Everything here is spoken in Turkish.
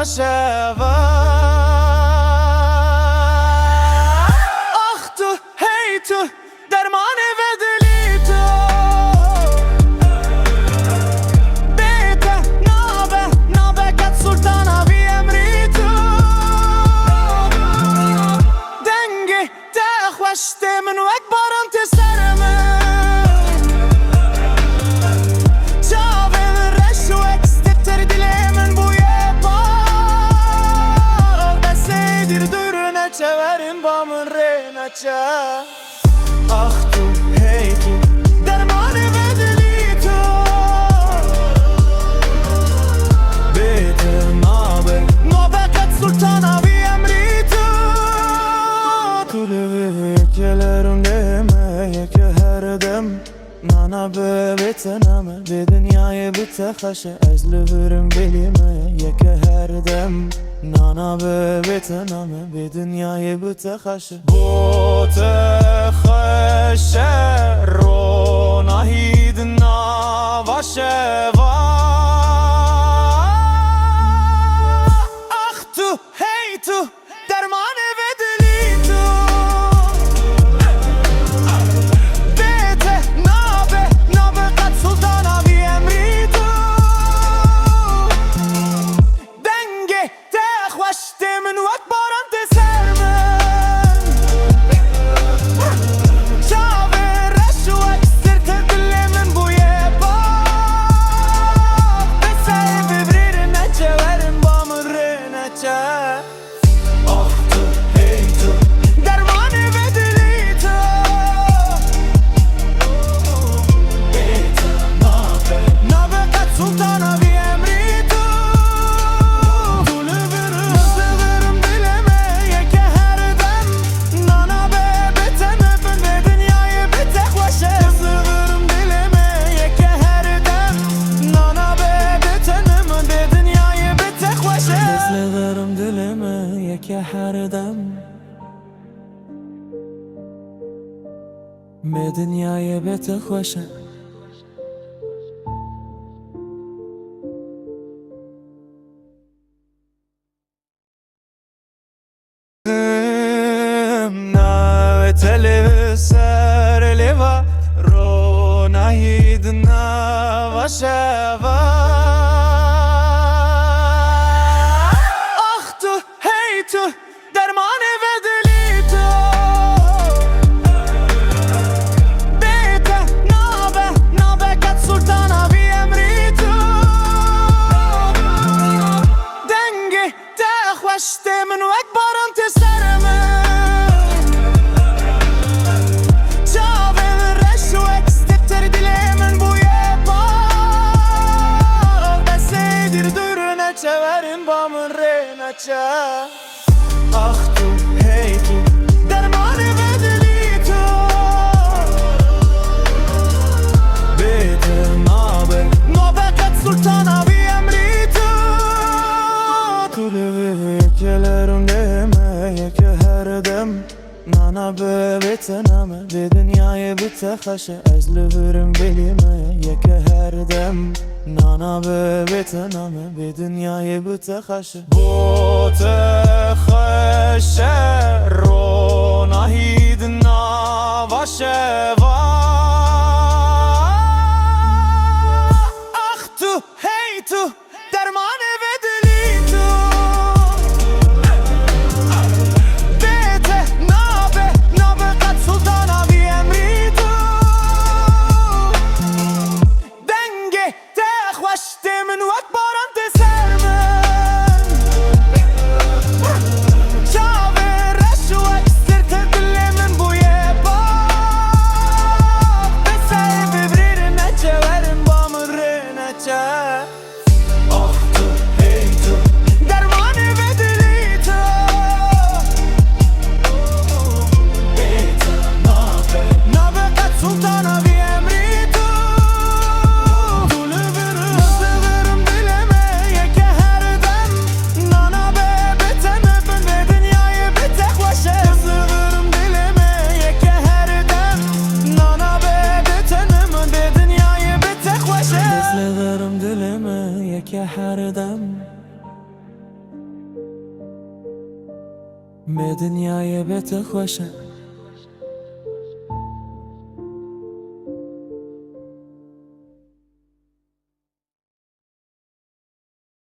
شفا آخ تو هی تو درمان بدلی تو بیته نابه کت سلطانا بی امری تو دنگی ده خوشته من و اکبارم تی سرمه çeverin bamın renaça Ah tu hey tu dermanı bedeli tu Bete nabe kat sultana bi emri tu Kulübü yekelerim demeye ki her dem Nana bebete name bir dünyayı bite haşe ezlüvürüm bilime yeke her dem Nana bebete name bir dünyayı bite haşe Bote haşe rona hidna vaşe va Ah tu hey tu dermanı bedeli tu من واكبر انت سرمن شعبي رشوك صرت اللي من بويا بس هاي ببرير نتشا ورن بامر نتشا اختو هيتو درماني بدليتو بيتا نابي قد سلطانا بي امريتو her dem me dünyaya bete hoşa na tele ser leva rona hidna vaşeva dermanı bedeli tu Bete nabe kat sultana bi emri tu Dengi de خوشته من و اکبارم تی سرمه Çavin reşvek stepter dile من بویه bal Beseydir dürüne çeverin bamın renaça Ah tu hey tu dermanı bedeli tu Bete nabe kat sultana bi emri tu Kulübü yekelerim demeye ki her dem Nana bebete name bir dünyayı bite haşe ezlüvürüm bilime yeke her dem Nana bebete name bir dünyayı bite haşe Bote haşe rona hidna vaşe va Ah tu hey tu dermanı bedeli tu Bete nabe kat sultana bi emri tu Denge de خوشته من و اکبر انت سرمن شعبي رشوك صرت اللي من بويا بس هاي ببرير نتشا ورن بامر نتشا اختو هيتو درماني بدلي تو بيتا نابي قد سلطانا بي امري تو her dem به دنیای بتخوشه